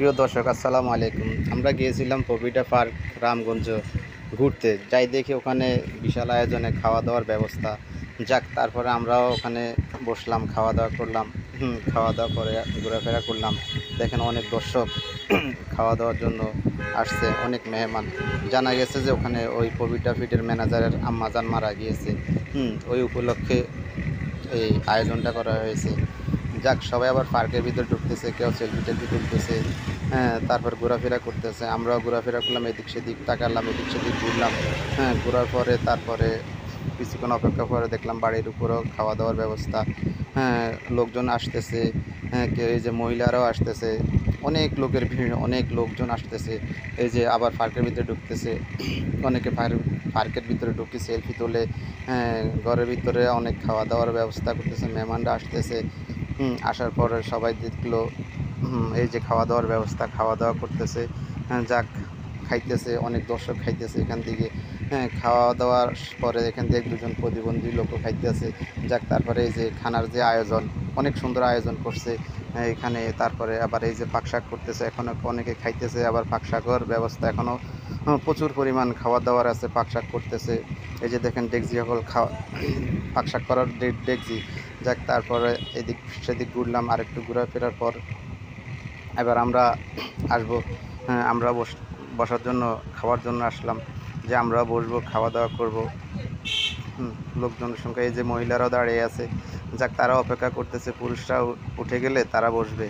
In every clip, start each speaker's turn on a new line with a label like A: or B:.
A: প্রিয় দর্শক, আসসালামু আলাইকুম। আমরা গিয়েছিলাম পবিটা পার্ক, রামগঞ্জ ঘুরতে। যাই দেখি ওখানে বিশাল আয়োজনে খাওয়া দাওয়ার ব্যবস্থা। যাক, তারপরে আমরাও ওখানে বসলাম, খাওয়া দাওয়া করলাম। খাওয়া দাওয়া করে ঘোরাফেরা করলাম। দেখেন অনেক দর্শক খাওয়া দাওয়ার জন্য আসছে, অনেক মেহমান। জানা গেছে যে ওখানে ওই পবিটা ফিটের ম্যানেজারের আম্মাজান মারা গিয়েছে। ওই উপলক্ষে এই আয়োজনটা করা হয়েছে। যাক, সবাই আবার পার্কের ভিতর ঢুকতেছে, কেউ সেলফি টেলফি তুলতেছে। হ্যাঁ, তারপর ঘোরাফেরা করতেছে, আমরাও ঘোরাফেরা করলাম, এদিক সেদিক তাকালাম, এদিক সেদিক ঘুরলাম। হ্যাঁ, ঘোরার পরে তারপরে কিছুক্ষণ অপেক্ষা করে দেখলাম বাড়ির উপরেও খাওয়া দাওয়ার ব্যবস্থা। হ্যাঁ, লোকজন আসতেছে। হ্যাঁ, কেউ এই যে মহিলারাও আসতেছে, অনেক লোকের ভিড়, অনেক লোকজন আসতেছে। এই যে আবার পার্কের ভিতরে ঢুকতেছে, অনেকে পার্কের ভিতরে ঢুকে সেলফি তোলে। হ্যাঁ, ঘরের ভিতরে অনেক খাওয়া দাওয়ার ব্যবস্থা করতেছে, মেহমানরা আসতেছে। আসার পরে সবাই দেখলো এই যে খাওয়া দাওয়ার ব্যবস্থা, খাওয়া দাওয়া করতেছে। হ্যাঁ, যাক, খাইতেছে, অনেক দর্শক খাইতেছে এখান থেকে। হ্যাঁ, খাওয়া দাওয়ার পরে এখান থেকে দুজন প্রতিবন্ধী লোকও খাইতেছে। যাক, তারপরে এই যে খানার যে আয়োজন, অনেক সুন্দর আয়োজন করছে এখানে। তারপরে আবার এই যে পাকশাক করতেছে, এখনও অনেকে খাইতেছে। আবার পাকশাকর ব্যবস্থা এখনও প্রচুর পরিমাণ খাওয়া দাওয়ার আছে, পাকশাক করতেছে। এই যে দেখেন ডেকজি সকল খাওয়া পাকশাক করার ডেকজি। যাক, তারপরে এদিক সেদিক ঘুরলাম, আরেকটু ঘোরাফেরার পর এবার আমরা আসবো। হ্যাঁ, আমরা বসার জন্য, খাওয়ার জন্য আসলাম, যে আমরা বসবো, খাওয়া দাওয়া করব। লোকজনের সংখ্যা, এই যে মহিলারাও দাঁড়িয়ে আছে। যাক, তারা অপেক্ষা করতেছে, পুরুষরা উঠে গেলে তারা বসবে।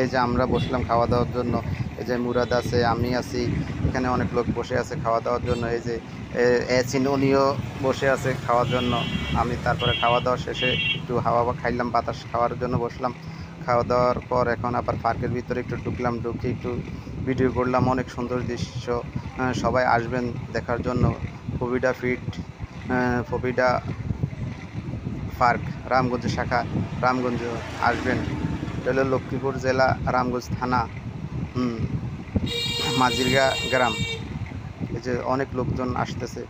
A: এই যে আমরা বসলাম খাওয়া দাওয়ার জন্য। এই যে মুরাদ আছে, আমি আছি, এখানে অনেক লোক বসে আছে খাওয়া দাওয়ার জন্য। এই যে এসিন, উনিও বসে আছে খাওয়ার জন্য। আমি তারপরে খাওয়া দাওয়া শেষে একটু হাওয়া খাইলাম, বাতাস খাওয়ার জন্য বসলাম। খাওয়া দাওয়ার পর এখন আবার পার্কের ভিতরে একটু ঢুকলাম, ঢুকে একটু ভিডিও করলাম। অনেক সুন্দর দৃশ্য, সবাই আসবেন দেখার জন্য। পবিডা ফিট, পবিডা পার্ক, রামগঞ্জ শাখা, রামগঞ্জ আসবেন। এটা হলো লক্ষ্মীপুর জেলা, রামগঞ্জ থানা, মাঝিরগা গ্রাম। এই যে অনেক লোকজন আসতেছে।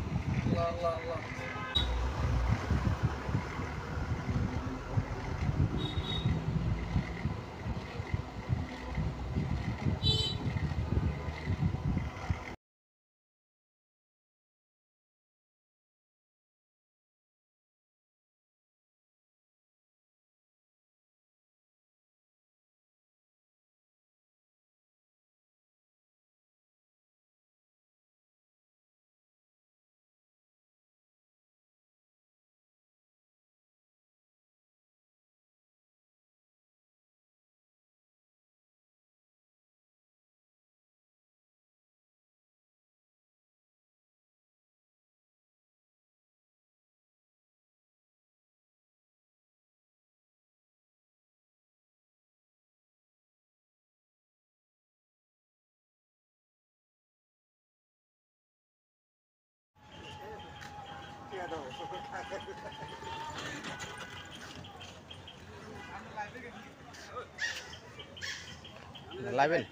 A: লাইভেন